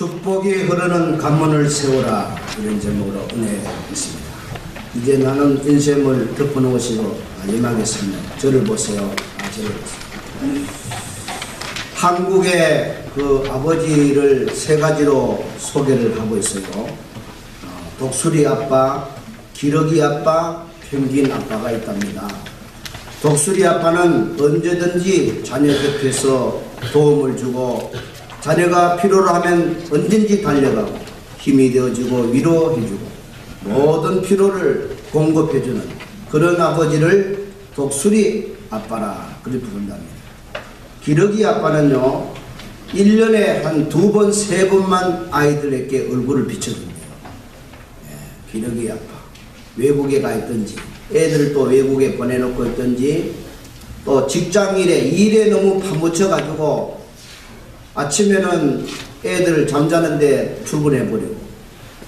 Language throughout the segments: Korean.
축복이 흐르는 관문을 세우라, 이런 제목으로 은혜 있습니다. 이제 나는 인생을 덮어놓으시고 임하겠습니다. 저를 보세요. 저를 보세요. 한국의 그 아버지를 세 가지로 소개를 하고 있어요. 독수리 아빠, 기러기 아빠, 펭귄 아빠가 있답니다. 독수리 아빠는 언제든지 자녀 곁에서 도움을 주고 자녀가 필요로 하면 언제든지 달려가고 힘이 되어주고 위로해주고 모든 필요를 공급해주는 그런 아버지를 독수리 아빠라 그렇게 부른답니다. 기러기 아빠는요 1년에 한 2번, 3번만 아이들에게 얼굴을 비춰준대요. 기러기 아빠 외국에 가 있든지 애들을 또 외국에 보내놓고 있든지 또 일에 너무 파묻혀 가지고 아침에는 애들 잠자는데 출근해버리고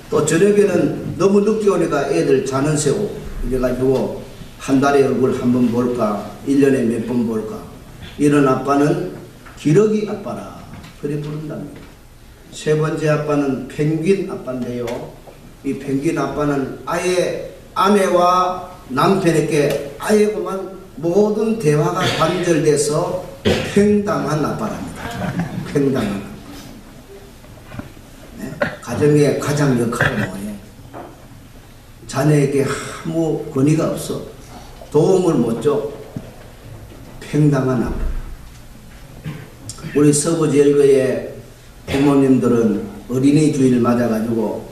또 저녁에는 너무 늦게 오니까 애들 자는 새고 이래가지고 한 달에 얼굴 한 번 볼까 1년에 몇 번 볼까 이런 아빠는 기러기 아빠라 그래 부른답니다. 세 번째 아빠는 펭귄 아빠인데요, 이 펭귄 아빠는 아예 아내와 남편에게 아예 그만 모든 대화가 단절돼서 팽당한 아빠랍니다. 팽당한 아빠. 네? 가정의 가장 역할은 뭐예요? 자녀에게 아무 권위가 없어. 도움을 못 줘. 팽당한 아빠. 우리 서부제일교회 부모님들은 어린이 주일 맞아가지고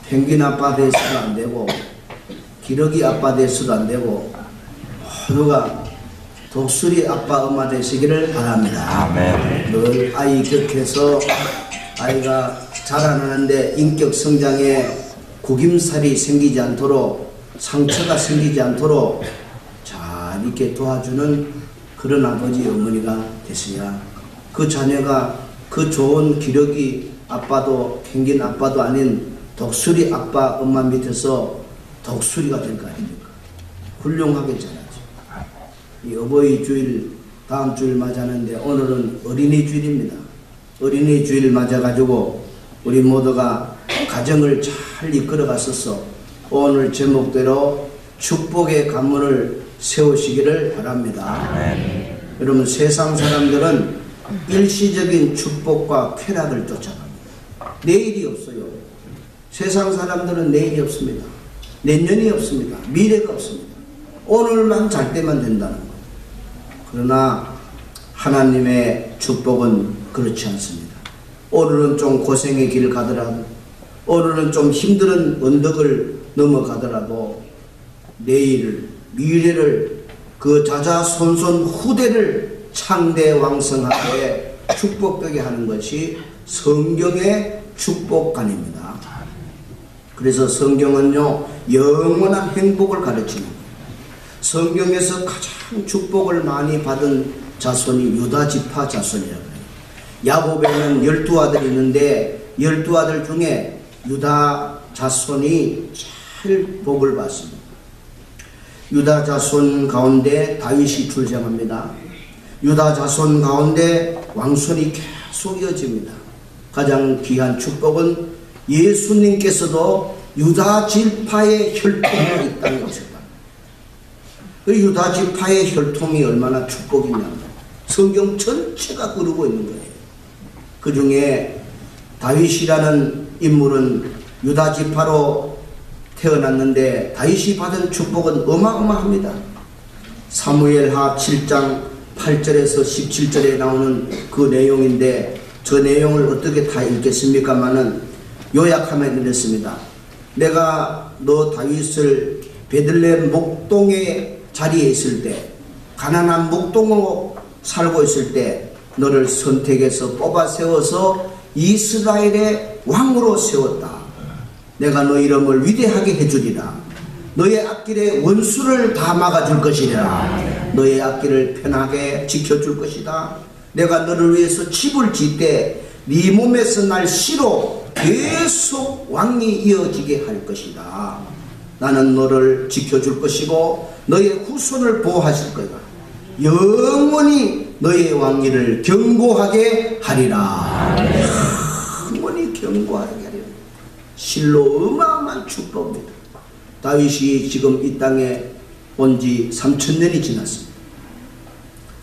펭귄 아빠 돼서도 안 되고 기러기 아빠 돼서도 안 되고 모두가 독수리 아빠 엄마 되시기를 바랍니다. 아멘. 늘 아이 곁에서 아이가 자라나는데 인격 성장에 구김살이 생기지 않도록 상처가 생기지 않도록 잘 이렇게 도와주는 그런 아버지 어머니가 되셔야 그 자녀가 그 좋은 기러기 아빠도 펭귄 아빠도 아닌 독수리 아빠 엄마 밑에서 독수리가 될 거 아닙니까? 훌륭하게 자라죠. 이 어버이 주일 다음 주일 맞았는데 오늘은 어린이 주일입니다. 어린이 주일 맞아가지고 우리 모두가 가정을 잘 이끌어 갔었어. 오늘 제목대로 축복의 관문을 세우시기를 바랍니다. 아멘. 여러분 세상 사람들은 일시적인 축복과 쾌락을 쫓아갑니다. 내일이 없어요. 세상 사람들은 내일이 없습니다. 내년이 없습니다. 미래가 없습니다. 오늘만 잘 때만 된다는 거예요. 그러나 하나님의 축복은 그렇지 않습니다. 오늘은 좀 고생의 길을 가더라도 오늘은 좀 힘든 언덕을 넘어가더라도 내일을 미래를 그 자자손손 후대를 창대왕성하게 축복되게 하는 것이 성경의 축복관입니다. 그래서 성경은요 영원한 행복을 가르치는 거예요. 성경에서 가장 축복을 많이 받은 자손이 유다 지파 자손이라고 해요. 야곱에는 12아들이 있는데 12아들 중에 유다 자손이 제일 복을 받습니다. 유다 자손 가운데 다윗이 출생합니다. 유다 자손 가운데 왕손이 계속 이어집니다. 가장 귀한 축복은 예수님께서도 유다 지파의 혈통이 있다는 것입니다. 그 유다 지파의 혈통이 얼마나 축복이냐면 성경 전체가 그러고 있는 거예요. 그 중에 다윗이라는 인물은 유다 지파로 태어났는데 다윗이 받은 축복은 어마어마합니다. 사무엘하 7장 8절에서 17절에 나오는 그 내용인데 저 내용을 어떻게 다 읽겠습니까마는 요약하면 이렇습니다. 내가 너 다윗을 베들레헴 목동의 자리에 있을 때 가난한 목동으로 살고 있을 때 너를 선택해서 뽑아 세워서 이스라엘의 왕으로 세웠다. 내가 너 이름을 위대하게 해주리라. 너의 앞길에 원수를 다 막아줄 것이라. 너의 앞길을 편하게 지켜줄 것이다. 내가 너를 위해서 집을 짓 때 네 몸에서 날 씨로 계속 왕이 이어지게 할 것이다. 나는 너를 지켜줄 것이고 너의 후손을 보호하실 거다. 영원히 너의 왕위를 견고하게 하리라. 영원히 견고하게 하려 실로 어마어마한 축복입니다. 다윗이 지금 이 땅에 온 지 3000년이 지났습니다.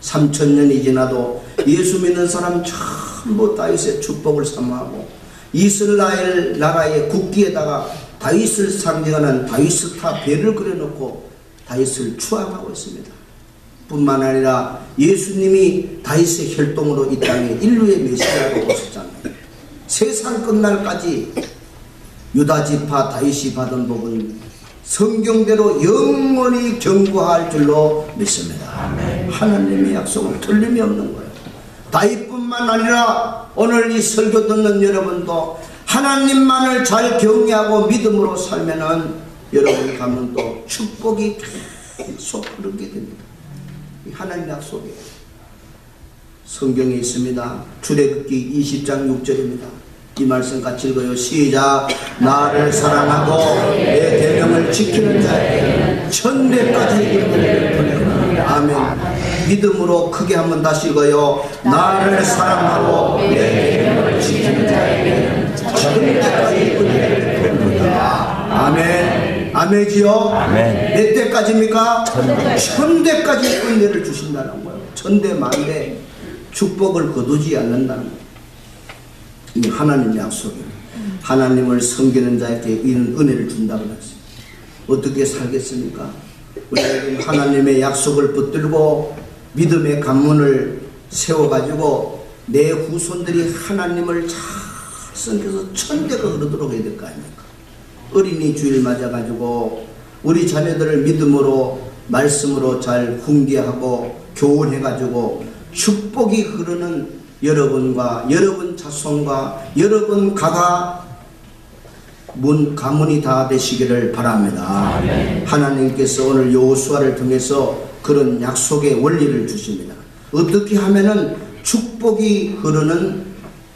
3000년이 지나도 예수 믿는 사람 전부 다윗의 축복을 사모하고 이스라엘 나라의 국기에다가 다윗을 상징하는 다윗스타 배를 그려놓고 다윗을 추앙하고 있습니다. 뿐만 아니라 예수님이 다윗의 혈통으로 이 땅에 인류의 메시아로 오셨잖아요. 세상 끝날까지 유다지파 다윗이 받은 복은 성경대로 영원히 견고할 줄로 믿습니다. 아멘. 하나님의 약속은 틀림이 없는 거예요. 다윗뿐만 아니라 오늘 이 설교 듣는 여러분도 하나님만을 잘 경외하고 믿음으로 살면은 여러분 가면 또 축복이 계속 흐르게 됩니다. 하나님의 약속이에요. 성경에 있습니다. 출애굽기 20장 6절입니다. 이 말씀 같이 읽어요. 시작. 나를 사랑하고 내 계명을 지키는 자에게 천대까지 은혜를 보내라. 아멘. 믿음으로 크게 한번 다시 읽어요. 나를 사랑하고 내 계명을 지키는 자에게 천대까지 은혜를 보내라. 아멘. 아멘이지요? 아멘. 몇 대까지입니까? 천대까지 은혜를 주신다는 거예요. 천대 만대 축복을 거두지 않는다는 거예요. 이 하나님의 약속입니다. 하나님을 섬기는 자에게 이런 은혜를 준다고 했어요. 어떻게 살겠습니까? 우리는 하나님의 약속을 붙들고 믿음의 관문을 세워가지고 내 후손들이 하나님을 잘 섬겨서 천대가 흐르도록 해야 될 거 아닙니까? 어린이 주일 맞아가지고 우리 자녀들을 믿음으로 말씀으로 잘 훈계하고 교훈해가지고 축복이 흐르는 여러분과 여러분 자손과 여러분 가문이 다 되시기를 바랍니다. 아멘. 하나님께서 오늘 여호수아를 통해서 그런 약속의 원리를 주십니다. 어떻게 하면은 축복이 흐르는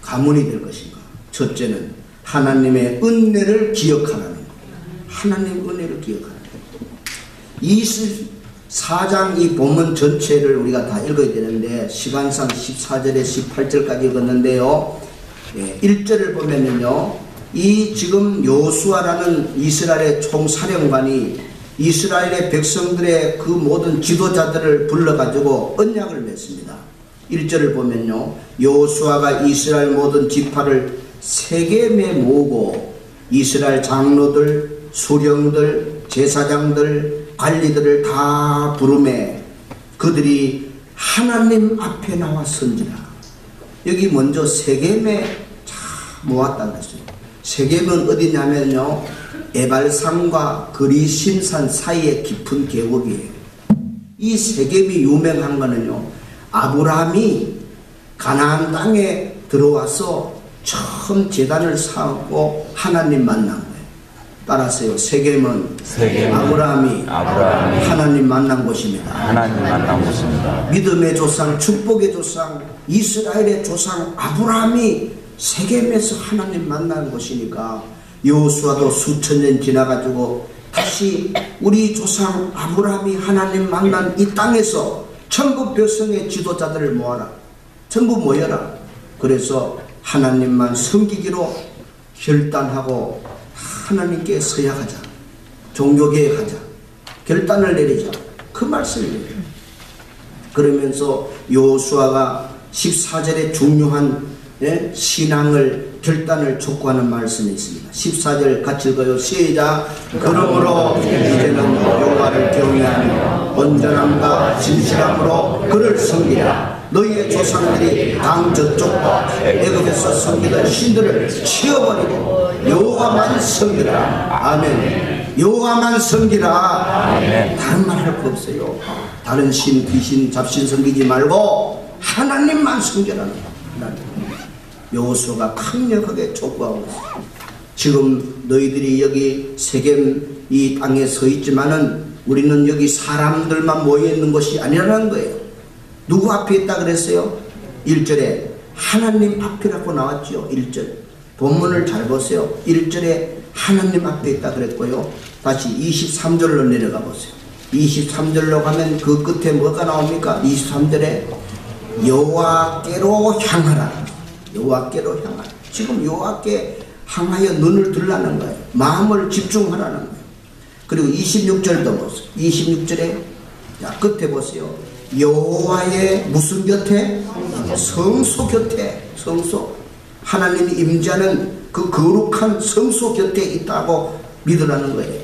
가문이 될 것인가? 첫째는 하나님의 은혜를 기억하라는 것. 하나님의 은혜를 기억하라는 것. 24장 이 본문 전체를 우리가 다 읽어야 되는데 시간상 14절에 18절까지 읽었는데요. 1절을 보면은요, 이 지금 여호수아라는 이스라엘의 총사령관이 이스라엘의 백성들의 그 모든 지도자들을 불러가지고 언약을 맺습니다. 1절을 보면요, 여호수아가 이스라엘 모든 지파를 세겜에 모으고 이스라엘 장로들, 수령들, 제사장들, 관리들을 다 부르매 그들이 하나님 앞에 나와 선지라. 여기 먼저 세겜에 모았다 그랬어요. 세겜은 어디냐면요, 에발산과 그리심산 사이의 깊은 계곡이에요. 이 세겜이 유명한 거는요, 아브라함이 가나안 땅에 들어와서 처음 제단을 쌓고 하나님 만난 거예요. 따라서요, 세겜은 아브라함이 하나님 만난 곳입니다. 하나님 만난 곳입니다. 믿음의 조상, 축복의 조상, 이스라엘의 조상 아브라함이 세겜에서 하나님 만난 곳이니까 여호수아도 수천 년 지나가지고 다시 우리 조상 아브라함이 하나님 만난 이 땅에서 천국 백성의 지도자들을 모아라. 전부 모여라. 그래서 하나님만 섬기기로 결단하고 하나님께 서약하자. 종교개혁하자. 결단을 내리자. 그 말씀이에요. 그러면서 여호수아가 14절에 중요한 신앙을 결단을 촉구하는 말씀이 있습니다. 14절 같이 읽어요. 시작. 그러므로 이제는 여호와를 경외하며 온전함과 진실함으로 그를 섬기라. 너희의 조상들이 강 저쪽과 애굽에서 섬기던 신들을 치워버리고 여호와만 섬기라. 아멘. 여호와만 섬기라. 아멘. 다른 말 할 거 없어요. 다른 신, 귀신, 잡신 섬기지 말고 하나님만 섬기라는 거예요. 여호수아가 강력하게 촉구하고 있어요. 지금 너희들이 여기 세겜 이 땅에 서 있지만은 우리는 여기 사람들만 모여 있는 것이 아니라는 거예요. 누구 앞에 있다 그랬어요? 1절에 하나님 앞이라고 나왔죠. 1절 본문을 잘 보세요. 1절에 하나님 앞에 있다 그랬고요. 다시 23절로 내려가 보세요. 23절로 가면 그 끝에 뭐가 나옵니까? 23절에 여호와께로 향하라. 여호와께로 향하라. 지금 여호와께 향하여 눈을 들라는 거예요. 마음을 집중하라는 거예요. 그리고 26절도 보세요. 26절에 자, 끝에 보세요. 여호와의 무슨 곁에? 성소 곁에. 성소. 하나님이 임재하는 그 거룩한 성소 곁에 있다고 믿으라는 거예요.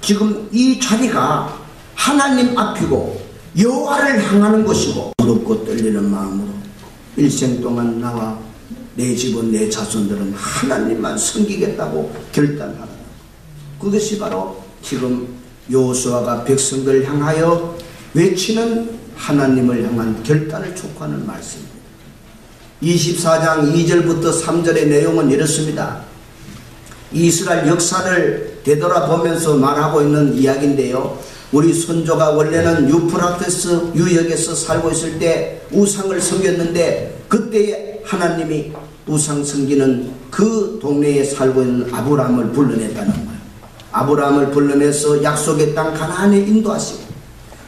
지금 이 자리가 하나님 앞이고 여호와를 향하는 것이고 무겁고 떨리는 마음으로 일생 동안 나와 내 집은 내 자손들은 하나님만 섬기겠다고 결단하라. 그것이 바로 지금 여호수아가 백성들을 향하여 외치는 하나님을 향한 결단을 촉구하는 말씀입니다. 24장 2절부터 3절의 내용은 이렇습니다. 이스라엘 역사를 되돌아보면서 말하고 있는 이야기인데요. 우리 선조가 원래는 유프라테스 유역에서 살고 있을 때 우상을 섬겼는데 그때 하나님이 우상 섬기는 그 동네에 살고 있는 아브라함을 불러냈다는 거예요. 아브라함을 불러내서 약속의 땅 가나안에 인도하시고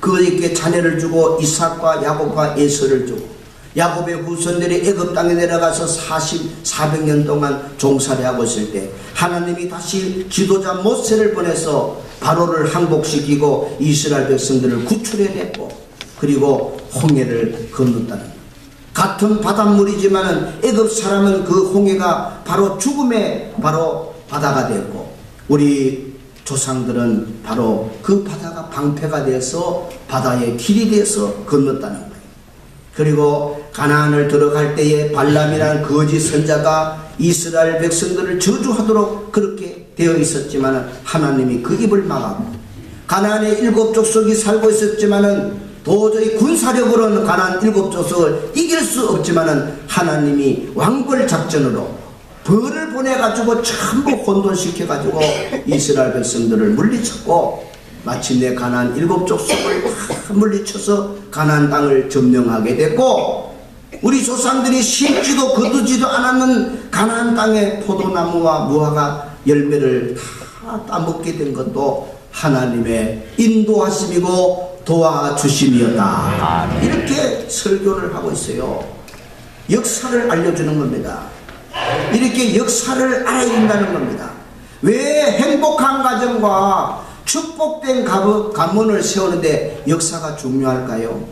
그에게 자녀를 주고 이삭과 야곱과 에서를 주고 야곱의 후손들이 애굽 땅에 내려가서 400년 동안 종살이 하고 있을 때 하나님이 다시 지도자 모세를 보내서 바로를 항복시키고 이스라엘 백성들을 구출해냈고 그리고 홍해를 건넜다는 거예요. 같은 바닷물이지만은 애굽 사람은 그 홍해가 바로 죽음의 바로 바다가 됐고 우리 조상들은 바로 그 바다가 방패가 돼서 바다의 길이 돼서 건넜다는 거예요. 그리고 가나안을 들어갈 때에 발람이라는 거짓 선자가 이스라엘 백성들을 저주하도록 그렇게 되어 있었지만 하나님이 그 입을 막았고 가나안의 7족속이 살고 있었지만 도저히 군사력으로는 가나안 7족속을 이길 수 없지만 하나님이 왕벌 작전으로 벌을 보내가지고 전부 혼돈시켜가지고 이스라엘 백성들을 물리쳤고 마침내 가나안 7족속을 물리쳐서 가나안 땅을 점령하게 됐고 우리 조상들이 심지도 거두지도 않았는 가나안 땅의 포도나무와 무화과 열매를 다 따먹게 된 것도 하나님의 인도하심이고 도와주심이었다. 이렇게 설교를 하고 있어요. 역사를 알려주는 겁니다. 이렇게 역사를 알아야 된다는 겁니다. 왜 행복한 가정과 축복된 가문을 세우는데 역사가 중요할까요?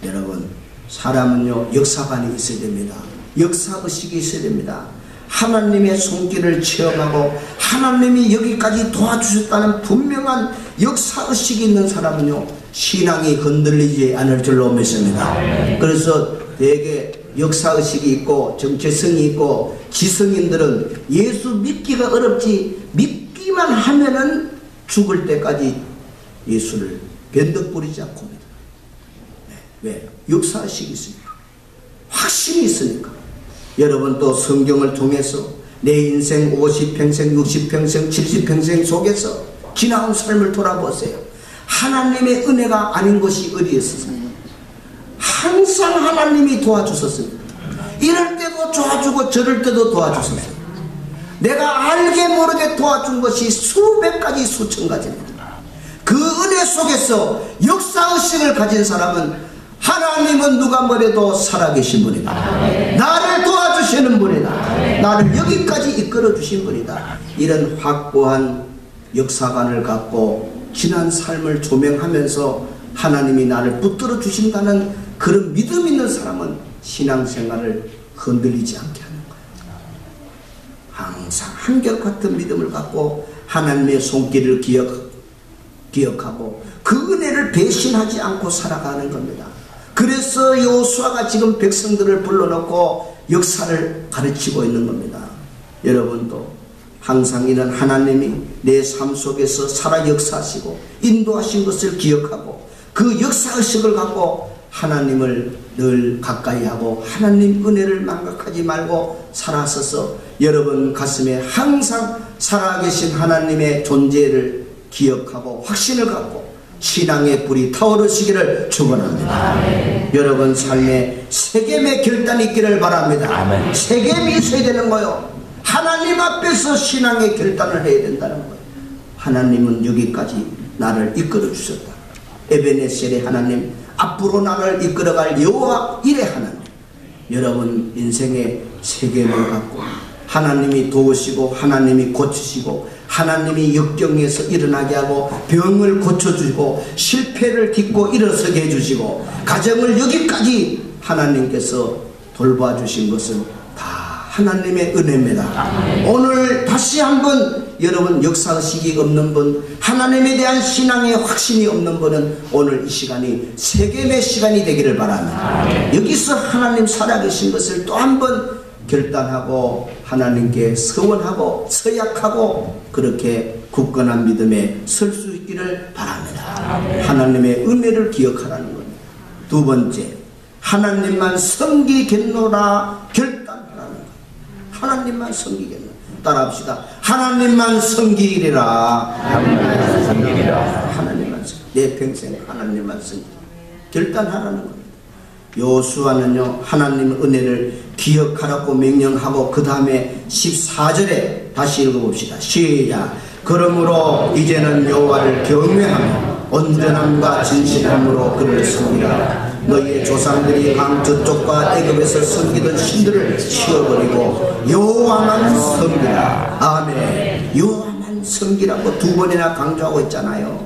여러분, 사람은요 역사관이 있어야 됩니다. 역사의식이 있어야 됩니다. 하나님의 손길을 체험하고 하나님이 여기까지 도와주셨다는 분명한 역사의식이 있는 사람은요 신앙이 흔들리지 않을 줄로 믿습니다. 그래서 되게 역사의식이 있고 정체성이 있고 지성인들은 예수 믿기가 어렵지 믿기만 하면은 죽을 때까지 예수를 변덕 부리지 않고 믿어요. 왜? 역사의식이 있으니까. 확신이 있으니까. 여러분 또 성경을 통해서 내 인생 50평생, 60평생, 70평생 속에서 지나온 삶을 돌아보세요. 하나님의 은혜가 아닌 것이 어디에 있었어요? 항상 하나님이 도와주셨습니다. 이럴 때도 도와주고 저럴 때도 도와주셨어요. 내가 알게 모르게 도와준 것이 수백 가지 수천 가지입니다. 그 은혜 속에서 역사의식을 가진 사람은 하나님은 누가 뭐래도 살아계신 분이다. 나를 도와주시는 분이다. 나를 여기까지 이끌어 주신 분이다. 이런 확고한 역사관을 갖고 지난 삶을 조명하면서 하나님이 나를 붙들어 주신다는 그런 믿음 있는 사람은 신앙생활을 흔들리지 않게 하는 거예요. 항상 한결같은 믿음을 갖고 하나님의 손길을 기억하고 그 은혜를 배신하지 않고 살아가는 겁니다. 그래서 여호수아가 지금 백성들을 불러놓고 역사를 가르치고 있는 겁니다. 여러분도 항상 이런 하나님이 내 삶 속에서 살아 역사하시고 인도하신 것을 기억하고 그 역사의식을 갖고 하나님을 늘 가까이 하고 하나님 은혜를 망각하지 말고 살아서서 여러분 가슴에 항상 살아계신 하나님의 존재를 기억하고 확신을 갖고 신앙의 불이 타오르시기를 축원합니다. 여러분 삶에 세겜의 결단이 있기를 바랍니다. 아멘. 세겜이 있어야 되는 거요. 하나님 앞에서 신앙의 결단을 해야 된다는 거예요. 하나님은 여기까지 나를 이끌어 주셨다. 에베네셀의 하나님, 앞으로 나를 이끌어갈 여호와 일의 하나님. 여러분 인생의 세겜을 갖고 하나님이 도우시고 하나님이 고치시고 하나님이 역경에서 일어나게 하고 병을 고쳐주시고 실패를 딛고 일어서게 해주시고 가정을 여기까지 하나님께서 돌봐주신 것은 다 하나님의 은혜입니다. 오늘 다시 한번 여러분 역사의식이 없는 분, 하나님에 대한 신앙의 확신이 없는 분은 오늘 이 시간이 세겜의 시간이 되기를 바랍니다. 여기서 하나님 살아계신 것을 또 한번 결단하고 하나님께 서원하고 서약하고 그렇게 굳건한 믿음에 설 수 있기를 바랍니다. 하나님의 은혜를 기억하라는 겁니다. 두 번째, 하나님만 섬기겠노라 결단하라는 거예요. 하나님만 섬기겠노라. 따라합시다. 하나님만 섬기리라. 하나님만 섬기리라. 하나님만 섬기. 내 평생 하나님만 섬기. 결단하라는 겁니다. 요수아는요 하나님의 은혜를 기억하라고 명령하고 그 다음에 14절에 다시 읽어봅시다. 시작. 그러므로 이제는 여호와를 경외하며 온전함과 진실함으로 그를 섬기라. 너희의 조상들이 강 저쪽과 애굽에서 섬기던 신들을 치워버리고 여호와만 섬기라. 아멘. 여호와만 섬기라고 두 번이나 강조하고 있잖아요.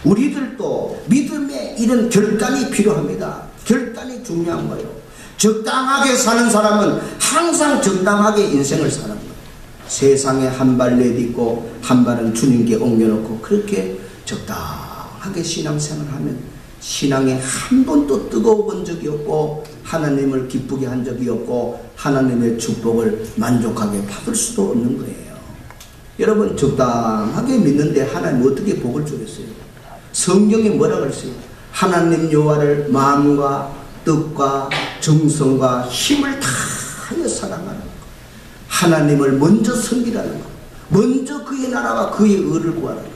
우리들도 믿음의 이런 결단이 필요합니다. 결단이 중요한 거예요. 적당하게 사는 사람은 항상 적당하게 인생을 사는 거예요. 세상에 한 발 내딛고 한 발은 주님께 옮겨놓고 그렇게 적당하게 신앙생활하면 신앙에 한 번도 뜨거워 본 적이 없고 하나님을 기쁘게 한 적이 없고 하나님의 축복을 만족하게 받을 수도 없는 거예요. 여러분 적당하게 믿는데 하나님 어떻게 복을 주겠어요? 성경에 뭐라 그랬어요? 하나님 여호와를 마음과 뜻과 정성과 힘을 다하여 사랑하는 것. 하나님을 먼저 섬기라는 것. 먼저 그의 나라와 그의 의를 구하라는 것.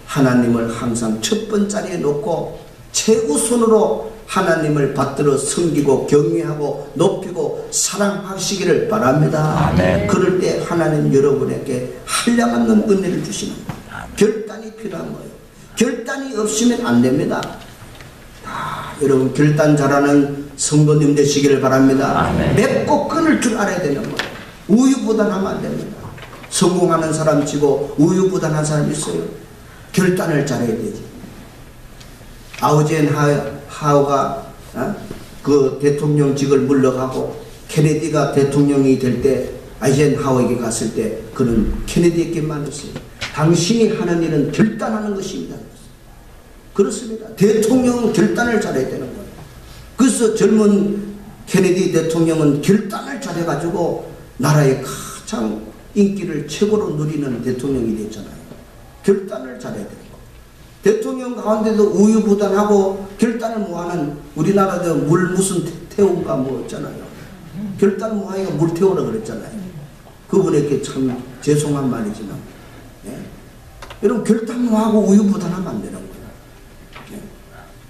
하나님을 항상 첫 번째에 놓고 최우선으로 하나님을 받들어 섬기고 경외하고 높이고 사랑하시기를 바랍니다. 아멘. 그럴 때 하나님 여러분에게 한량없는 은혜를 주시는 거예요. 결단이 필요한 거예요. 결단이 없으면 안 됩니다. 여러분 결단 잘하는 성도님 되시기를 바랍니다. 아멘. 맺고 끊을 줄 알아야 되는 거예요. 우유부단하면 안 됩니다. 성공하는 사람 치고 우유부단한 사람 있어요. 결단을 잘해야 되지. 아우젠하우가 그 대통령직을 물러가고 케네디가 대통령이 될 때 아이젠하우에게 갔을 때 그는 케네디에게 말했어요. 당신이 하는 일은 결단하는 것입니다. 그렇습니다. 대통령은 결단을 잘해야 되는 거예요. 그래서 젊은 케네디 대통령은 결단을 잘해가지고 나라의 가장 인기를 최고로 누리는 대통령이 됐잖아요. 결단을 잘해야 되는 거예요. 대통령 가운데도 우유부단하고 결단을 못하는 우리나라도 물 무슨 태우가 뭐 있잖아요. 결단을 못하니까 물 태우라 그랬잖아요. 그분에게 참 죄송한 말이지만 여러분 결단 못하고 우유부단하면 안 되는 거예요.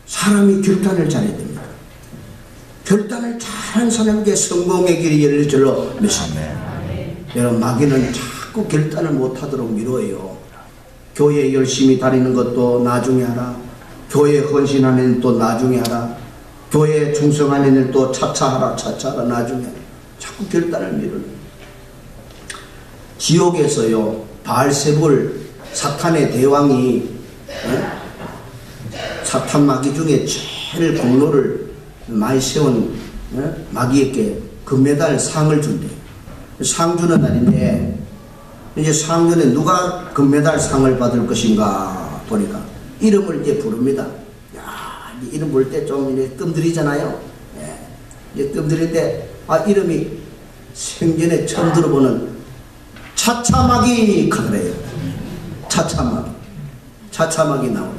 사람이 결단을 잘해야 됩니다. 결단을 잘한 사람에게 성공의 길이 열릴 줄로 믿습니다. 여러분 마귀는 자꾸 결단을 못하도록 미뤄요. 교회 열심히 다니는 것도 나중에 하라. 교회 헌신하는 또 나중에 하라. 교회 충성하는 일도 차차 하라. 나중에 하라. 자꾸 결단을 미루는. 지옥에서요 바알세불 사탄의 대왕이 사탄 마귀 중에 제일 공로를 많이 세운 마귀에게 금메달 상을 준대. 상 주는 날인데 이제 상 전에 누가 금메달 상을 받을 것인가 보니까 이름을 이제 부릅니다. 야, 이름 부를 때 좀 이제 뜸들이잖아요. 이제 뜸들인데 이름이 생전에 처음 들어보는 차차마귀 카드래요. 차차마귀 나오라.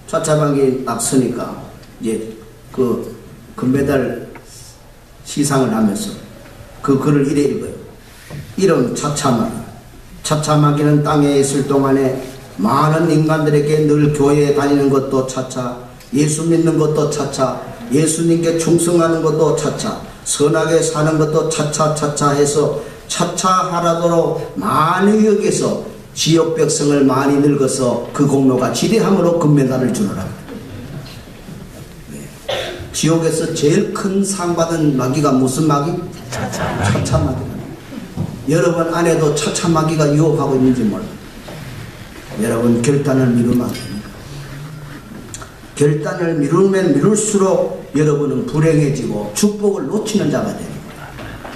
차차마귀 딱 서니까 이제 그 금메달 시상을 하면서 그 글을 이래 읽어요. 이름 차차마귀. 차차마귀는 땅에 있을 동안에 많은 인간들에게 늘 교회에 다니는 것도 차차, 예수 믿는 것도 차차, 예수님께 충성하는 것도 차차, 선하게 사는 것도 차차 해서 차차하라도록 많이 여기서 지역 백성을 많이 늙어서 그 공로가 지대함으로 금메달을 주노라. 지옥에서 제일 큰 상 받은 마귀가 무슨 마귀? 차차마귀. 여러분 안에도 차차마귀가 유혹하고 있는지 몰라요. 여러분 결단을 미루면 안 됩니다. 결단을 미루면 미룰수록 여러분은 불행해지고 축복을 놓치는 자가 되는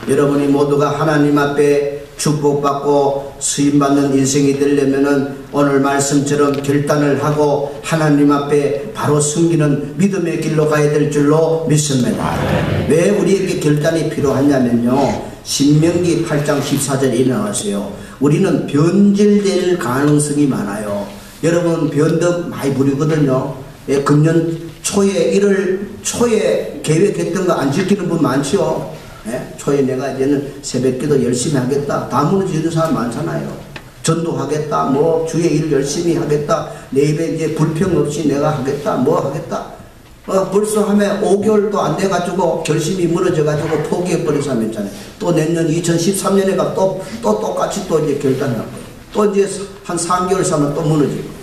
거예요. 여러분이 모두가 하나님 앞에 축복받고 수임받는 인생이 되려면은 오늘 말씀처럼 결단을 하고 하나님 앞에 바로 숨기는 믿음의 길로 가야 될 줄로 믿습니다. 왜 우리에게 결단이 필요하냐면요, 신명기 8장 14절에 나왔어요. 우리는 변질될 가능성이 많아요. 여러분 변덕 많이 부리거든요. 예, 금년 초에 1월 초에 계획했던 거 안 지키는 분 많죠. 예? 초에 내가 이제는 새벽기도 열심히 하겠다. 다 무너지는 사람 많잖아요. 전도하겠다. 뭐 주의 일 열심히 하겠다. 내 입에 이제 불평 없이 내가 하겠다. 뭐 하겠다. 벌써 하면 5개월도 안 돼가지고 결심이 무너져가지고 포기해버린 사람 있잖아요. 또 내년 2013년에 가 또 똑같이 또 이제 결단을 할 거예요. 또 이제 한 3개월 사면 또 무너질 거예요.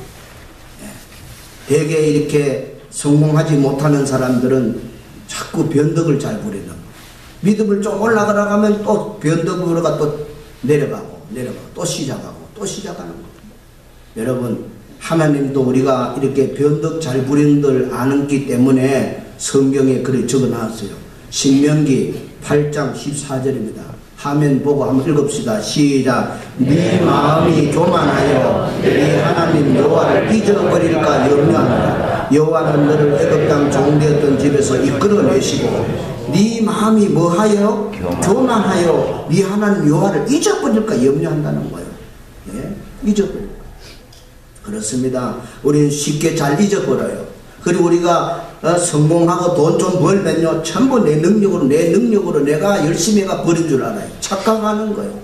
대개 이렇게 성공하지 못하는 사람들은 자꾸 변덕을 잘 부리는 거예요. 믿음을 좀 올라가면 또 변덕으로가 또 내려가고 또 시작하는 거예요. 여러분 하나님도 우리가 이렇게 변덕 잘 부리는들 아는기 때문에 성경에 글을 적어놨어요. 신명기 8장 14절입니다. 화면 보고 한번 읽읍시다. 시작. 네 마음이 교만하여 네 하나님 여호와를 잊어버릴까 염려하노라. 여호와는 너를 애굽 땅 종되었던 집에서 이끌어내시고 네 마음이 뭐하여? 교만하여 네 하나님 여호와를 잊어버릴까 염려한다는 거예요. 예? 잊어버릴까. 그렇습니다. 우리는 쉽게 잘 잊어버려요. 그리고 우리가 성공하고 돈 좀 벌면요, 전부 내 능력으로 내가 열심히 해가 버린 줄 알아요. 착각하는 거예요.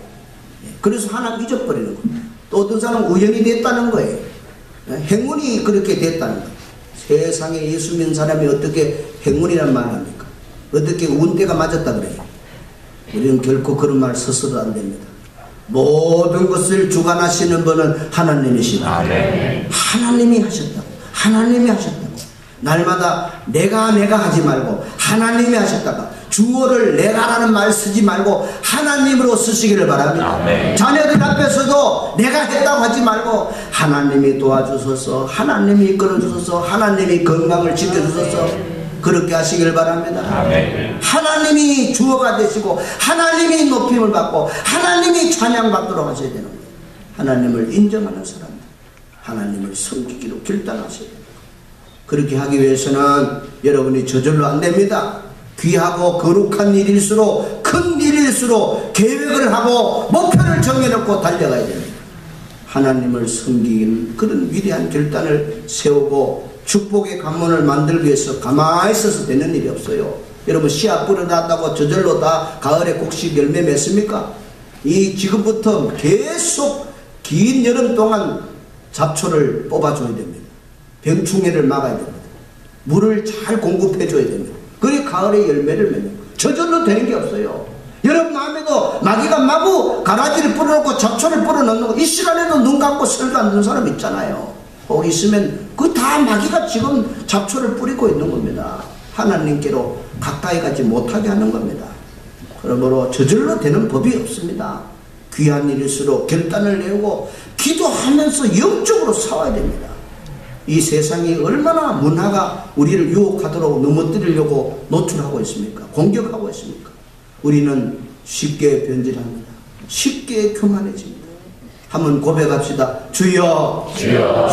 그래서 하나 잊어버리는 거예요. 또 어떤 사람은 우연히 됐다는 거예요. 행운이 그렇게 됐다는 거예요. 세상에 예수 믿는 사람이 어떻게 행운이란 말 합니까? 어떻게 운대가 맞았다 그래요? 우리는 결코 그런 말 써서도 안 됩니다. 모든 것을 주관하시는 분은 하나님이시다. 하나님이 하셨다고. 날마다 내가 하지 말고 하나님이 하셨다가 주어를 내가라는 말 쓰지 말고 하나님으로 쓰시기를 바랍니다. 자녀들 앞에서도 내가 했다고 하지 말고 하나님이 도와주소서, 하나님이 이끌어주소서, 하나님이 건강을 지켜주소서, 그렇게 하시길 바랍니다. 하나님이 주어가 되시고 하나님이 높임을 받고 하나님이 찬양받도록 하셔야 되는 거예요. 하나님을 인정하는 사람들, 하나님을 섬기기로 결단하셔야 됩니다. 그렇게 하기 위해서는 여러분이 저절로 안 됩니다. 귀하고 거룩한 일일수록, 큰 일일수록 계획을 하고 목표를 정해놓고 달려가야 됩니다. 하나님을 섬기는 그런 위대한 결단을 세우고 축복의 관문을 만들기 위해서 가만히 있어서 되는 일이 없어요. 여러분 씨앗 뿌려놨다고 저절로 다 가을에 곡식 열매 맺습니까? 지금부터 계속 긴 여름 동안 잡초를 뽑아줘야 됩니다. 병충해를 막아야 됩니다. 물을 잘 공급해줘야 됩니다. 그래 가을에 열매를 맺는 거예요. 저절로 되는 게 없어요. 여러분 마음에도 마귀가 마구 가라지를 뿌려놓고 잡초를 뿌려놓는 거, 이 시간에도 눈 감고 설교 안 듣는 사람 있잖아요. 거기 있으면 그 다 마귀가 지금 잡초를 뿌리고 있는 겁니다. 하나님께로 가까이 가지 못하게 하는 겁니다. 그러므로 저절로 되는 법이 없습니다. 귀한 일일수록 결단을 내고 기도하면서 영적으로 싸워야 됩니다. 이 세상이 얼마나 문화가 우리를 유혹하도록 넘어뜨리려고 노출하고 있습니까? 공격하고 있습니까? 우리는 쉽게 변질합니다. 쉽게 교만해집니다. 한번 고백합시다. 주여,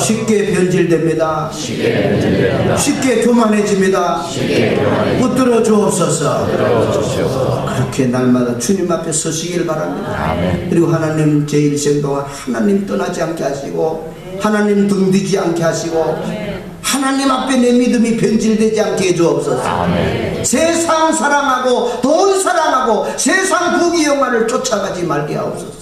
쉽게 변질됩니다. 쉽게 교만해집니다. 붙들어 주옵소서. 그렇게 날마다 주님 앞에 서시길 바랍니다. 그리고 하나님 제 일생 동안 하나님 떠나지 않게 하시고 하나님 등 뒤지 않게 하시고 하나님 앞에 내 믿음이 변질되지 않게 해주옵소서. 세상 사랑하고 돈 사랑하고 세상 부귀 영화를 쫓아가지 말게 하옵소서.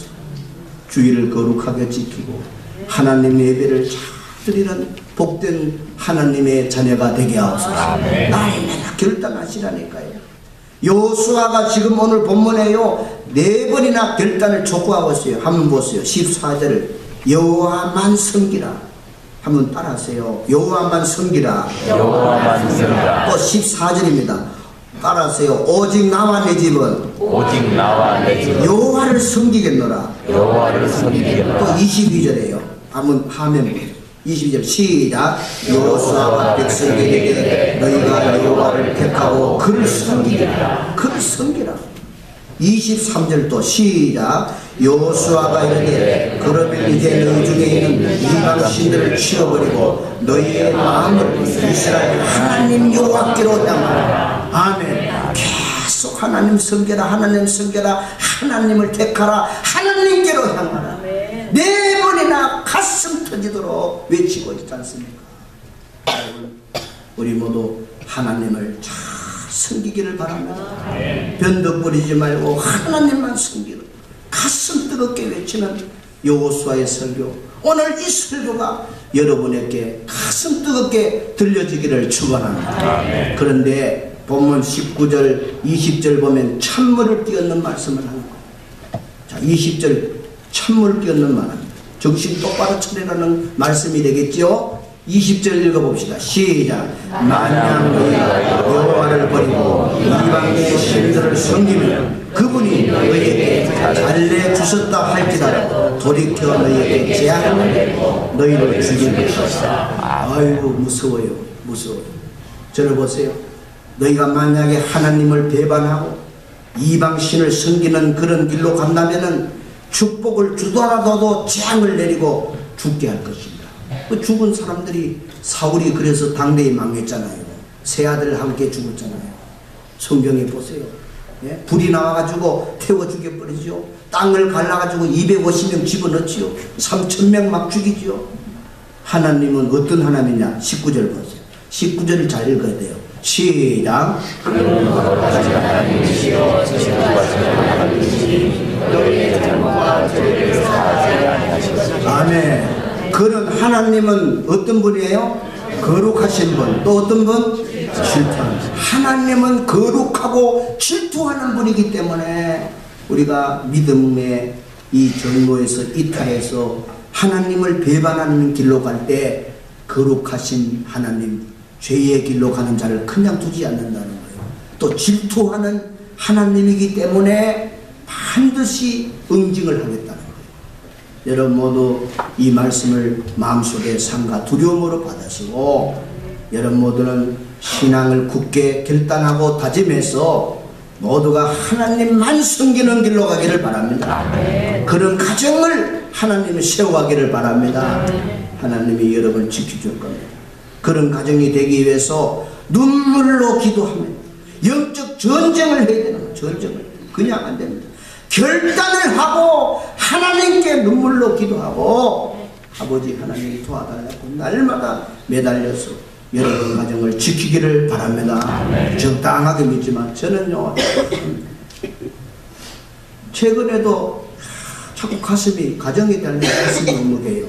주의를 거룩하게 지키고 하나님 예배를 잘 드리는 복된 하나님의 자녀가 되게 하옵소서. 날마다 결단하시라니까요. 여호수아가 지금 오늘 본문에요 4번이나 결단을 촉구하고 있어요. 한번 보세요. 14절을 여호와만 섬기라. 한번 따라하세요. 여호와만 섬기라. 또 14절입니다. 따라하세요. 오직 나와 내 집은 오직 나와 내 집은 여호와를 섬기겠노라. 여호와를 섬기겠노라. 또 22절에요. 한번 하면 22절 시작. 여호수아와 백성에게 너희가 여호와를 택하고 그를 섬기라. 그를 섬기라. 23절도 시작. 여호수아가 이르되 그러면 이제 너희 중에 있는 이방 신들을 치워버리고 너희의 마음을 이스라엘 하나님 여호와께로 향하라. 아멘. 계속 하나님 섬겨라. 하나님 섬겨라. 하나님을 택하라. 하나님께로 향하라. 네 번이나 가슴 터지도록 외치고 있지 않습니까? 우리 모두 하나님을 잘 섬기기를 바랍니다. 변덕 부리지 말고 하나님만 섬기는 가슴 뜨겁게 외치는 여호수아의 설교, 오늘 이 설교가 여러분에게 가슴 뜨겁게 들려지기를 축원합니다. 그런데 본문 19절 20절 보면 찬물을 끼얹는 말씀을 하는 거예요. 자, 20절 찬물을 끼얹는 말입니다. 정신 똑바로 차리라는 말씀이 되겠죠. 20절 읽어봅시다. 시작. 만약 너희가 여호와를 버리고 이방의 신들을 섬기면 그분이 너희에게 잘내 주셨다 할지라도 돌이켜 너희에게 재앙을 내리고 너희를 죽일 것이다. 아이고 무서워요. 무서워요. 저를 보세요. 너희가 만약에 하나님을 배반하고 이방신을 섬기는 그런 길로 간다면은 축복을 주더라도 재앙을 내리고 죽게 할 것입니다. 그 죽은 사람들이 사울이 그래서 당대에 망했잖아요. 세 아들 함께 죽었잖아요. 성경에 보세요. 예? 불이 나와가지고 태워 죽여버리죠. 땅을 갈라가지고 250명 집어넣지요. 3,000명 막 죽이지요. 하나님은 어떤 하나님이냐? 19절 보세요. 19절을 잘 읽어야 돼요. 시작. 그는 거룩하신 하나님이시여 지금까지 하나님이시니 너희의 잘못과 죄를 사하지 아니하시리라. 아멘. 그는 하나님은 어떤 분이에요? 거룩하신 분. 또 어떤 분? 질투하는 분. 하나님은 거룩하고 질투하는 분이기 때문에 우리가 믿음의 이 정로에서 이탈해서 하나님을 배반하는 길로 갈 때 거룩하신 하나님, 죄의 길로 가는 자를 그냥 두지 않는다는 거예요. 또 질투하는 하나님이기 때문에 반드시 응징을 하겠다는 거예요. 여러분 모두 이 말씀을 마음속에 삼가 두려움으로 받으시고 여러분 모두는 신앙을 굳게 결단하고 다짐해서 모두가 하나님만 섬기는 길로 가기를 바랍니다. 그런 가정을 하나님이 세워가기를 바랍니다. 하나님이 여러분을 지켜줄 겁니다. 그런 가정이 되기 위해서 눈물로 기도하며 영적 전쟁을 해야 되는 거예요. 전쟁을. 그냥 안 됩니다. 결단을 하고 하나님께 눈물로 기도하고 아버지 하나님이 도와달라고 날마다 매달려서 여러분 가정을 지키기를 바랍니다. 적당하게 믿지만 저는요 최근에도 자꾸 가정에 대한 가슴이 먹먹해요.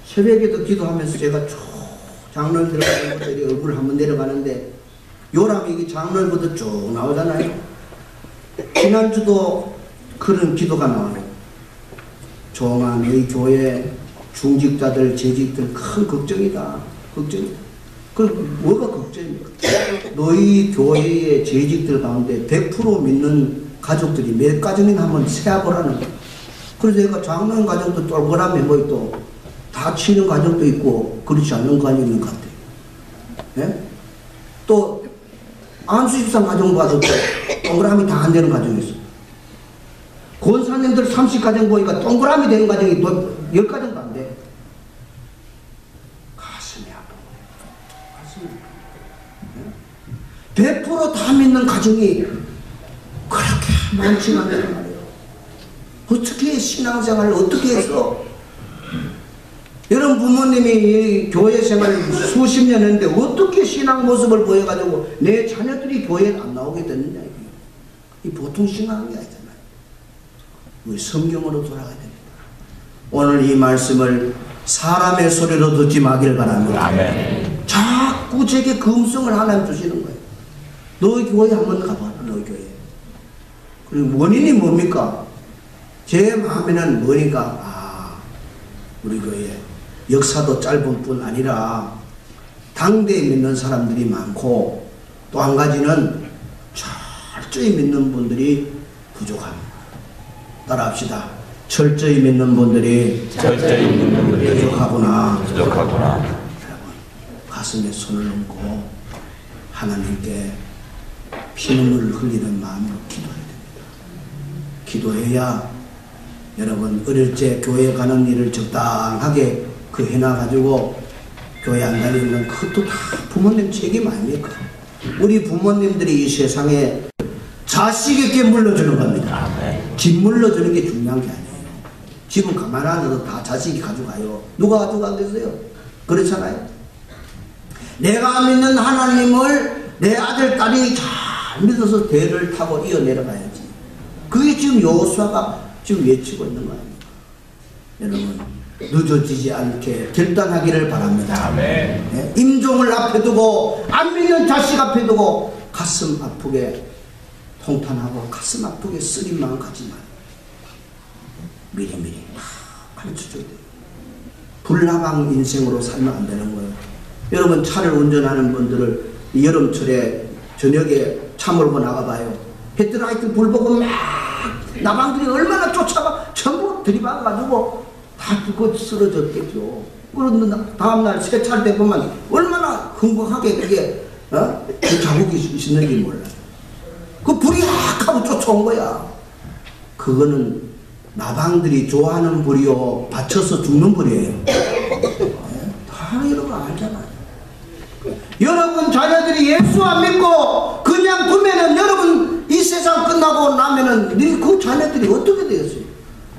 새벽에도 기도하면서 제가 쭉 장로님 들어가는 것들이 얼굴을 한번 내려가는데 요람이 이게 장로님부터 쭉 나오잖아요. 지난주도 그런 기도가 나와요. 종아 너희 교회 중직자들 재직들 큰 걱정이다. 걱정이다. 그럼 뭐가 걱정입니까? 너희 교회의 재직들 가운데 100% 믿는 가족들이 몇 가정이나 한번 세어보라는 거예요. 그래서 내가 장로님 가정도 동그라미 뭐 또 다치는 가정도 있고 그렇지 않는 가정이 있는 것 같아요. 네? 또 안수집사 가정 봐도 동그라미 다 안 되는 가정이 있어. 권사님들 30가정 보니까 동그라미 되는 가정이 또 10가정도 안 돼. 가슴이 아프고 가슴이 아프고 100% 다 믿는 가정이 그렇게 많지가 않단 말이에요. 어떻게 신앙생활을 어떻게 해서 여러분 부모님이 교회 생활 수십 년 했는데 어떻게 신앙 모습을 보여가지고 내 자녀들이 교회에 안 나오게 됐느냐. 이 보통 신앙이 아니잖아요. 우리 성경으로 돌아가야 됩니다. 오늘 이 말씀을 사람의 소리로 듣지 마길 바랍니다. 아멘. 자꾸 제게 금성을 하나님 주시는 거예요. 너희 교회 한번 가봐라. 너희 교회. 그리고 원인이 뭡니까? 제 마음에는 뭐니까 우리 교회 역사도 짧은 뿐 아니라 당대에 믿는 사람들이 많고 또 한 가지는 철저히 믿는 분들이 부족합니다. 따라합시다. 철저히 믿는 분들이 부족하구나. 여러분, 가슴에 손을 얹고 하나님께 피눈물을 흘리는 마음으로 기도해야 됩니다. 기도해야 여러분 어릴 때 교회 가는 일을 적당하게 그 해놔가지고 교회 안 다니는 건 그것도 다 부모님 책임 아닙니까? 우리 부모님들이 이 세상에 자식에게 물려주는 겁니다. 집 물려주는 게 중요한 게 아니에요. 집은 가만 안 둬도 다 자식이 가져가요. 누가 가져가겠어요? 그렇잖아요. 내가 믿는 하나님을 내 아들, 딸이 잘 믿어서 대를 타고 이어 내려가야지. 그게 지금 여호수아가 지금 외치고 있는 거 아닙니까? 여러분, 늦어지지 않게 결단하기를 바랍니다. 네, 임종을 앞에 두고 안 믿는 자식 앞에 두고 가슴 아프게 통탄하고 가슴 아프게 쓰린 마음 갖지 마요. 미리미리 가르쳐줘야 돼요. 불나방 인생으로 살면 안 되는 거예요. 여러분 차를 운전하는 분들을 여름철에 저녁에 차 몰고 나가봐요. 헤드라이트 불 보고 막 나방들이 얼마나 쫓아가 전부 들이박아가지고 다 그거 쓰러졌겠죠. 그런데 다음날 세차할 때 보면 얼마나 흥분하게 그게 그 자국이 있는지 몰라요. 그 불이 확 하고 쫓아온 거야. 그거는 나방들이 좋아하는 불이요 받쳐서 죽는 불이에요. 다 이런 거 알잖아요. 여러분 자녀들이 예수 안 믿고 그냥 두면은 여러분 이 세상 끝나고 나면은 그 자녀들이 어떻게 되겠어요?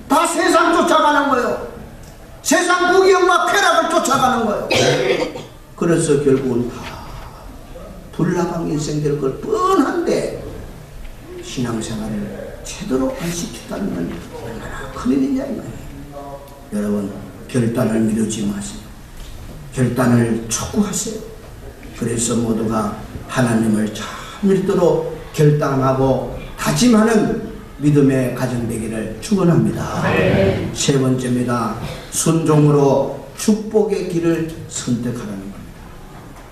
다 세상 쫓아가는 거예요. 세상 구경과 쾌락을 쫓아가는 거예요. 그래서 결국은 다 불나방 인생 될 걸 뻔한데 신앙생활을 제대로 안 시켰다는 건 얼마나 큰일이냐 이 말이에요. 여러분 결단을 미루지 마세요. 결단을 촉구하세요. 그래서 모두가 하나님을 잘 믿도록 결단하고 다짐하는 믿음의 가정 되기를 축원합니다. 네. 세 번째입니다. 순종으로 축복의 길을 선택하라는 겁니다.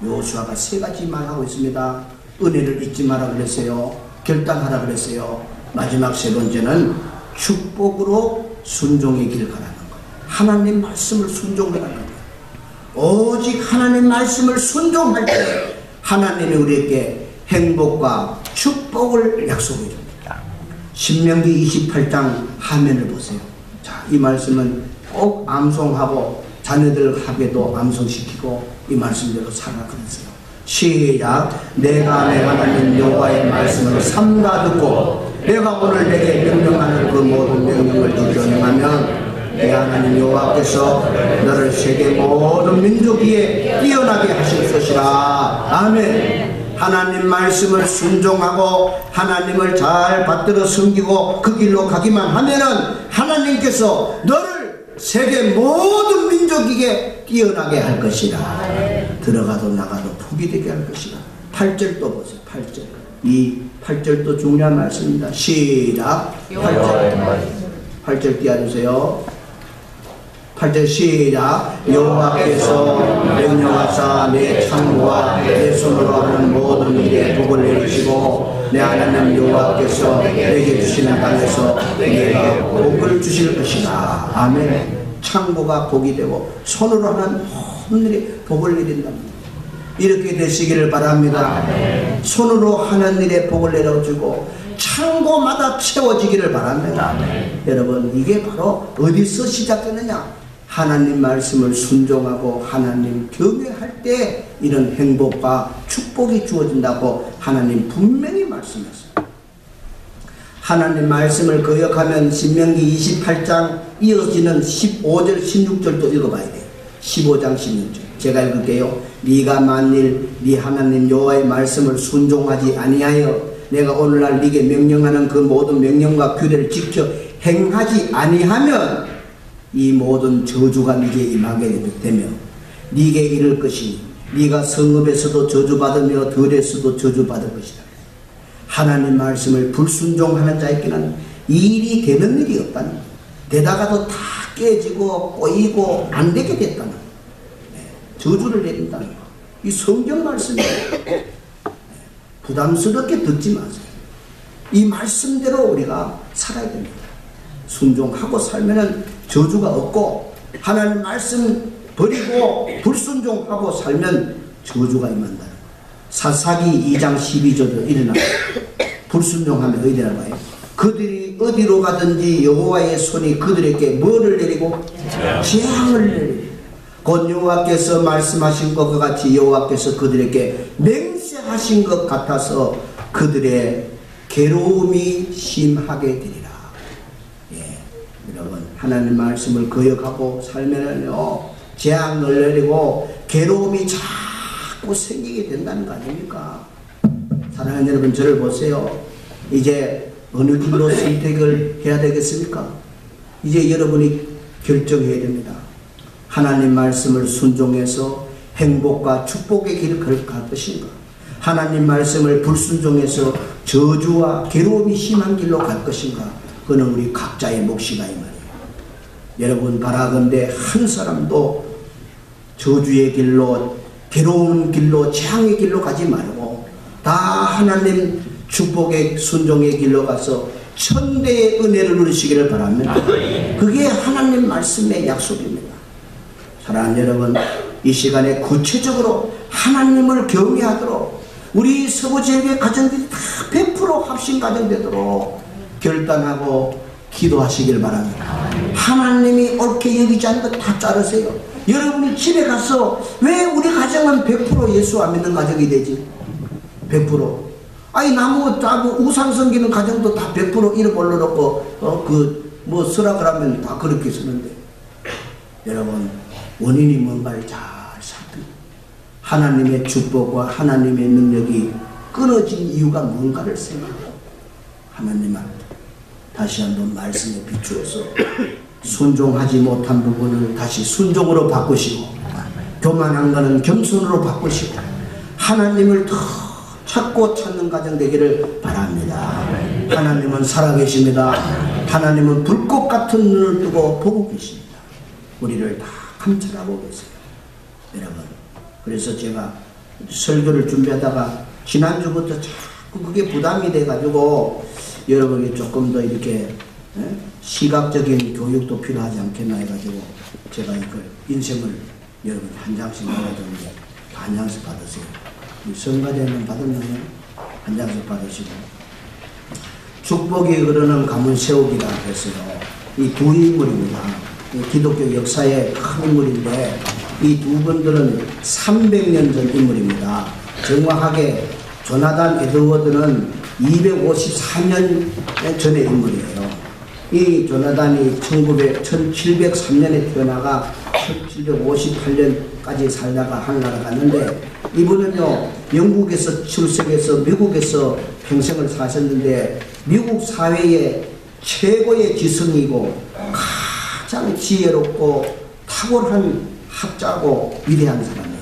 여호수아가 세 가지 말하고 있습니다. 은혜를 잊지 마라 그랬어요. 결단하라 그랬어요. 마지막 세 번째는 축복으로 순종의 길 가라는 거예요. 하나님 말씀을 순종하라는 거예요. 오직 하나님 말씀을 순종할 때 하나님이 우리에게 행복과 축복을 약속해 줍니다. 신명기 28장 화면을 보세요. 자, 이 말씀은 꼭 암송하고 자녀들에게도 암송시키고 이 말씀대로 살아라 그랬어요. 시작. 내가 내 하나님 여호와의 말씀을 삼가 듣고 내가 오늘 내게 명령하는 그 모든 명령을 지켜 행하면 내 하나님 여호와께서 너를 세계 모든 민족 위에 뛰어나게 하실 것이라. 아멘. 하나님 말씀을 순종하고 하나님을 잘 받들어 섬기고 그 길로 가기만 하면은 하나님께서 너를 세계 모든 민족에게 뛰어나게 할 것이라. 들어가도 나가도 복이 되게 할 것이라. 8절 또 보세요. 8절. 이 8절도 중요한 말씀입니다. 시작. 8절 띄워주세요. 8절 시작. 여호와께서 명령하사 내 창고와 내 손으로 하는 모든 일에 복을 내리시고 내 하나님 여호와께서 내게 주시는 땅에서 내가 복을 주실 것이다. 아멘. 창고가 복이 되고 손으로 하는 모든 일에 복을 내린답니다. 이렇게 되시기를 바랍니다. 손으로 하는 일에 복을 내려주고 창고마다 채워지기를 바랍니다. 여러분 이게 바로 어디서 시작되느냐? 하나님 말씀을 순종하고 하나님 경외할 때 이런 행복과 축복이 주어진다고 하나님 분명히 말씀했어요. 하나님 말씀을 거역하면 신명기 28장 이어지는 15절 16절도 읽어봐야 돼요. 15장 16절 제가 읽을게요. 네가 만일 네 하나님 여호와의 말씀을 순종하지 아니하여 내가 오늘날 네게 명령하는 그 모든 명령과 규례를 지켜 행하지 아니하면 이 모든 저주가 네게 임하게 되며 네게 이를 것이니 네가 성읍에서도 저주받으며 들에서도 저주받을 것이다. 하나님 말씀을 불순종하는 자에게는 일이 되는 일이 없다는 거예요. 되다가도 다 깨지고 꼬이고 안 되게 됐다는 거예요. 저주를 내린다는 거예요. 이 성경 말씀이에요. 부담스럽게 듣지 마세요. 이 말씀대로 우리가 살아야 됩니다. 순종하고 살면은 저주가 없고, 하나님 말씀 버리고 불순종하고 살면 저주가 임한다. 사사기 2장 12절도 일어나요. 불순종하면 어디 나가요? 그들이 어디로 가든지 여호와의 손이 그들에게 뭐를 내리고? 재앙을 내리고. 곧 여호와께서 말씀하신 것과 같이 여호와께서 그들에게 맹세하신 것 같아서 그들의 괴로움이 심하게 되리라. 예, 여러분 하나님 말씀을 거역하고 살면은요 재앙을 내리고 괴로움이 자꾸 생기게 된다는 거 아닙니까? 사랑하는 여러분, 저를 보세요. 이제 어느 길로 선택을 해야 되겠습니까? 이제 여러분이 결정해야 됩니다. 하나님 말씀을 순종해서 행복과 축복의 길을 갈 것인가? 하나님 말씀을 불순종해서 저주와 괴로움이 심한 길로 갈 것인가? 그는 우리 각자의 몫이다 이 말이에요. 여러분 바라건대 한 사람도 저주의 길로, 괴로운 길로, 재앙의 길로 가지 말고 다 하나님 축복의 순종의 길로 가서 천대의 은혜를 누리시기를 바랍니다. 그게 하나님 말씀의 약속입니다. 사랑하는 여러분, 이 시간에 구체적으로 하나님을 경외하도록 우리 서부제일교회 가정들이 다 100% 합심 가정되도록 결단하고 기도하시길 바랍니다. 하나님이 옳게 여기지 않는 것 다 자르세요. 여러분이 집에 가서 왜 우리 가정은 100% 예수 안 믿는 가정이 되지? 100%. 아니 나무 짜고 우상 섬기는 가정도 다 100% 이름 올려놓고 뭐 쓰라 그러면 다 그렇게 쓰는데, 여러분 원인이 뭔가를 잘 살펴요. 하나님의 축복과 하나님의 능력이 끊어진 이유가 뭔가를 생각하고 하나님 앞에 다시 한번 말씀에 비추어서 순종하지 못한 부분을 다시 순종으로 바꾸시고, 교만한 것은 겸손으로 바꾸시고 하나님을 더 찾고 찾는 가정 되기를 바랍니다. 하나님은 살아계십니다. 하나님은 불꽃 같은 눈을 뜨고 보고 계십니다. 우리를 다 감찰하고 계세요. 여러분, 그래서 제가 설교를 준비하다가 지난주부터 자꾸 그게 부담이 돼가지고 여러분이 조금 더 이렇게 시각적인 교육도 필요하지 않겠나 해가지고 제가 이걸 인생을 여러분 한 장씩 나눠줬는데 한 장씩 받으세요. 성가대는 받았나요? 한 장씩 받으시고, 축복이 흐르는 가문 세우기라 했어요. 이 두 인물입니다. 기독교 역사의 큰 인물인데 이 두 분들은 300년 전 인물입니다. 정확하게 조나단 에드워드는 254년 전의 인물이에요. 이 조나단이 1703년에 태어나가 1758년까지 살다가 하늘나라 갔는데, 이분은요 영국에서 출생해서 미국에서 평생을 사셨는데 미국 사회의 최고의 지성이고 가장 지혜롭고 탁월한 학자고 위대한 사람이에요.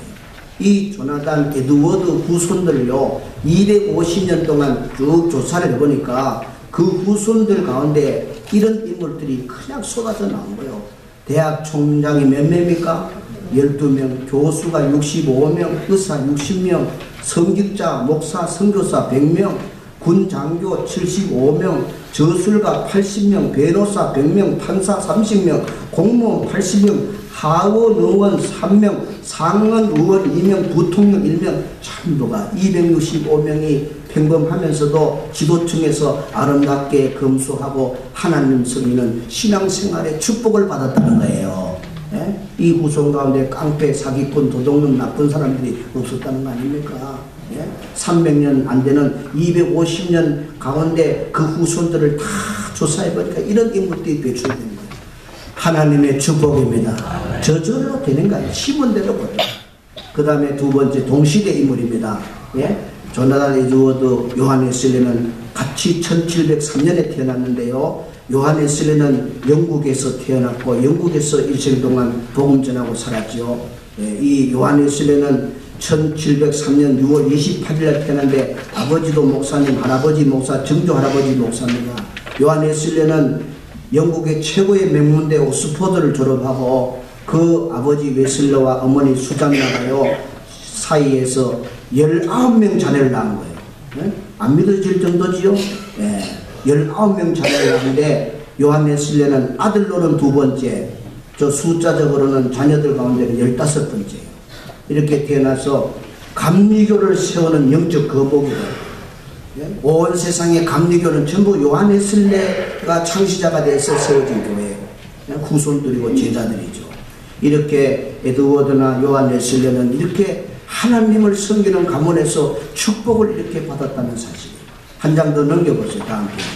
이 조나단 에드워드 후손들을요 250년 동안 쭉 조사를 해보니까 그 후손들 가운데 이런 인물들이 그냥 쏟아져 나온 거예요. 대학 총장이 몇 명입니까? 12명, 교수가 65명, 의사 60명, 성직자, 목사, 선교사 100명, 군 장교 75명, 저술가 80명, 변호사 100명, 판사 30명, 공무원 80명, 하원 의원 3명, 상원 의원 2명, 부통령 1명, 참도가 265명이 평범하면서도 지도층에서 아름답게 검소하고 하나님 섬기는 신앙생활의 축복을 받았다는 거예요. 예? 이 후손 가운데 깡패, 사기꾼, 도둑놈, 나쁜 사람들이 없었다는 거 아닙니까? 예? 300년 안 되는 250년 가운데 그 후손들을 다 조사해보니까 이런 인물들이 배출됩니다. 하나님의 축복입니다. 저절로 되는 거 아니에요. 심은 대로 거둬요. 그 다음에 두 번째 동시대 인물입니다. 예? 조나단 에드워드, 요한 웨슬리는 같이 1703년에 태어났는데요. 요한 웨슬리는 영국에서 태어났고 영국에서 일생 동안 복음 전하고 살았지요. 예, 이 요한 웨슬리는 1703년 6월 28일에 태어났는데 아버지도 목사님, 할아버지 목사, 정조 할아버지 목사입니다. 요한 웨슬리는 영국의 최고의 명문대 옥스퍼드를 졸업하고 그 아버지 웨슬리와 어머니 수잔나가요 사이에서 19명 자녀를 낳은 거예요. 안 믿어질 정도지요. 19명 자녀가 있는데 요한네슬레는 아들로는 2번째, 저 숫자적으로는 자녀들 가운데는 15번째예요. 이렇게 태어나서 감리교를 세우는 영적 거복이에요. 온 세상의 감리교는 전부 요한네슬레가 창시자가 돼서 세워진 교회예요. 후손들이고 제자들이죠. 이렇게 에드워드나 요한네슬레는 이렇게 하나님을 섬기는 가문에서 축복을 이렇게 받았다는 사실이에요. 한 장 더 넘겨보세요. 다음 페이지.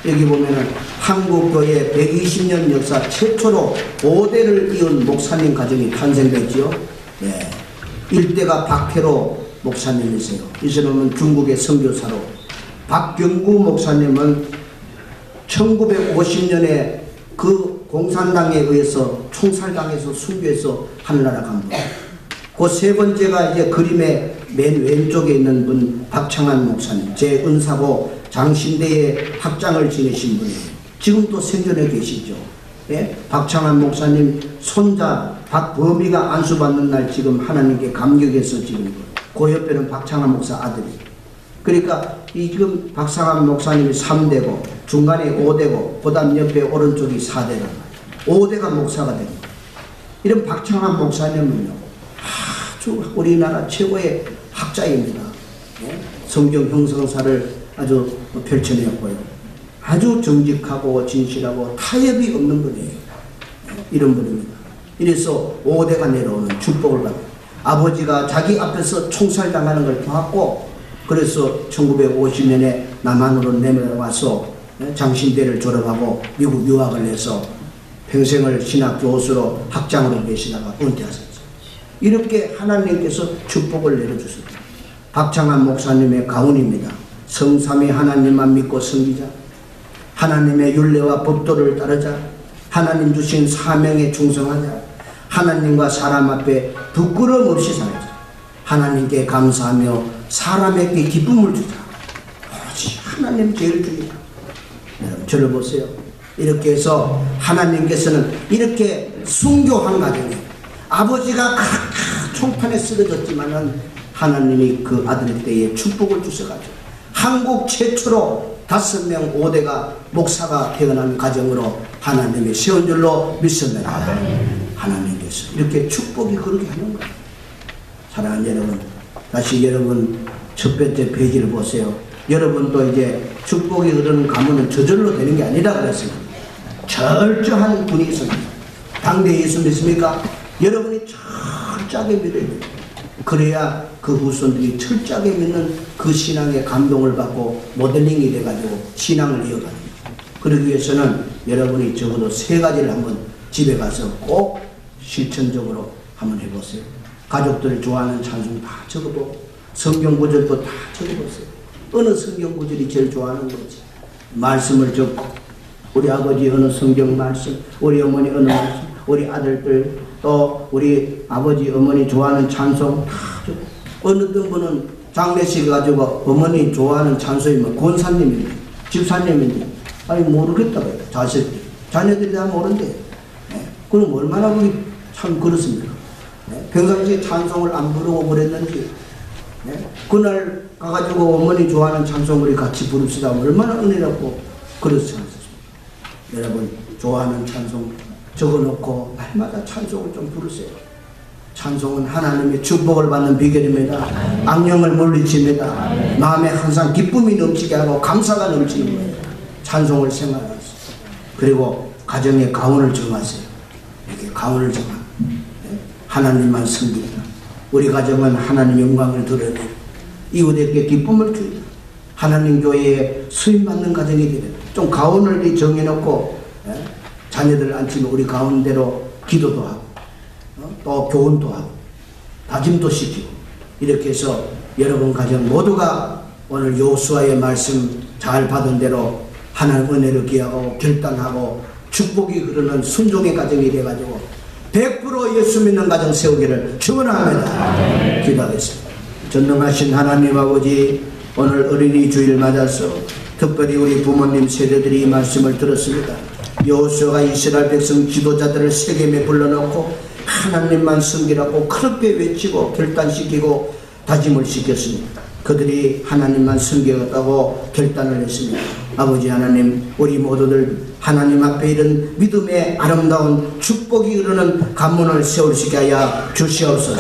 여기 보면은 한국교회 120년 역사 최초로 5대를 이은 목사님 가정이 탄생됐지요. 일대가 박혜로 목사님이세요. 이 사람은 중국의 선교사로, 박경구 목사님은 1950년에 그 공산당에 의해서 총살당해서 순교해서 하늘나라 간 분. 그 세 번째가 이제 그림의 맨 왼쪽에 있는 분 박창환 목사님, 제 은사고 장신대의 학장을 지내신 분이에요. 지금도 생존해 계시죠. 박창환 목사님 손자 박범희가 안수받는 날 지금 하나님께 감격해서 지금 그 옆에는 박창환 목사 아들이. 그러니까 이 지금 박창환 목사님이 3대고 중간에 5대고 그다음 옆에 오른쪽이 4대란 말이에요. 5대가 목사가 됩니다. 이런 박창환 목사님은요 아주 우리나라 최고의 학자입니다. 성경 형성사를 아주 펼쳐내었고요. 아주 정직하고 진실하고 타협이 없는 분이에요. 이런 분입니다. 이래서 5대가 내려오는 축복을 받아요. 아버지가 자기 앞에서 총살당하는 걸 봤고, 그래서 1950년에 남한으로 내려와서 장신대를 졸업하고 미국 유학을 해서 평생을 신학 교수로 학장으로 계시다가 은퇴하셨어요. 이렇게 하나님께서 축복을 내려주셨다. 박창환 목사님의 가훈입니다. 성삼위 하나님만 믿고 섬기자. 하나님의 율례와 법도를 따르자. 하나님 주신 사명에 충성하자. 하나님과 사람 앞에 부끄러움 없이 살자. 하나님께 감사하며 사람에게 기쁨을 주자. 오직 하나님 제일 중요하다. 여러분 저를 보세요. 이렇게 해서 하나님께서는 이렇게 순교한 가정에 아버지가 총탄에 쓰러졌지만은 하나님이 그 아들 때에 축복을 주셔가지고 한국 최초로 5명 5대가 목사가 태어난 가정으로 하나님이 세운 줄로 믿습니다. 하나님께서 이렇게 축복이 그렇게 하는 거예요. 사랑하는 여러분, 다시 여러분 첫 번째 페이지를 보세요. 여러분도 이제 축복이 흐르는 가문은 저절로 되는 게 아니라 그랬습니다. 철저한 분이 있습니다. 당대 예수 믿습니까? 여러분이 철저하게 믿어야 돼요. 그래야 그 후손들이 철저하게 믿는 그 신앙의 감동을 받고 모델링이 돼가지고 신앙을 이어가는 거예요. 그러기 위해서는 여러분이 적어도 3가지를 한번 집에 가서 꼭 실천적으로 한번 해보세요. 가족들이 좋아하는 찬송 다 적어보고 성경 구절도 다 적어보세요. 어느 성경 구절이 제일 좋아하는 거지? 말씀을 적고 우리 아버지 어느 성경 말씀, 우리 어머니 어느 말씀, 우리 아들들 또 우리 아버지 어머니 좋아하는 찬송 다 적고 어느 분은 장례식 가지고 어머니 좋아하는 찬송이면 권사님인데 집사님인데 아니 모르겠다고 자식들 자녀들이 다 모른대. 그럼 얼마나 우리 참 그렇습니까? 평상시에 찬송을 안 부르고 그랬는지 그날 가가지고 어머니 좋아하는 찬송 우리 같이 부릅시다. 얼마나 은혜롭고 그렇지 않습니까? 여러분 좋아하는 찬송 적어놓고 날마다 찬송을 좀 부르세요. 찬송은 하나님의 축복을 받는 비결입니다. 악령을 물리칩니다. 마음에 항상 기쁨이 넘치게 하고 감사가 넘치는 거예요. 찬송을 생각하세요. 그리고 가정의 가운을 정하세요. 이렇게 가운을 정하 하나님만 섬깁니다. 우리 가정은 하나님 영광을 드러내 이웃에게 기쁨을 주리라. 하나님 교회에 수임받는 가정이 되리라. 좀 가운을 정해놓고 자녀들 앉히면 우리 가운데로 기도도 하고 또 교훈도 하고 다짐도 시키고 이렇게 해서 여러분 가정 모두가 오늘 여호수아의 말씀 잘 받은 대로 하나님 은혜를 기하고 결단하고 축복이 흐르는 순종의 가정이 돼가지고 100% 예수 믿는 가정 세우기를 축원합니다. 기도하겠습니다. 전능하신 하나님 아버지, 오늘 어린이 주일 맞아서 특별히 우리 부모님 세대들이 이 말씀을 들었습니다. 여호수아가 이스라엘 백성 지도자들을 세겜에 불러놓고 하나님만 섬기라고 그렇게 외치고 결단시키고 다짐을 시켰습니다. 그들이 하나님만 섬기겠다고 결단을 했습니다. 아버지 하나님, 우리 모두들 하나님 앞에 이런 믿음의 아름다운 축복이 흐르는 가문을 세울시게 하여 주시옵소서.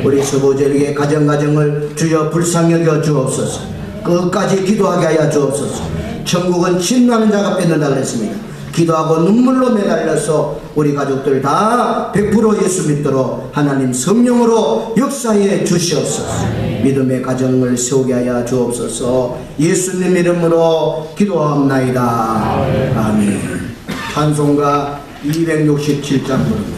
우리 서보절의 가정을 주여 불쌍히 여겨 주옵소서. 끝까지 기도하게 하여 주옵소서. 천국은 진노하는 자가 뺏는다 그랬습니다. 기도하고 눈물로 매달려서 우리 가족들 다 100% 예수 믿도록 하나님 성령으로 역사해 주시옵소서. 믿음의 가정을 세우게 하여 주옵소서. 예수님 이름으로 기도합나이다. 아멘. 찬송가 267장 부릅니다.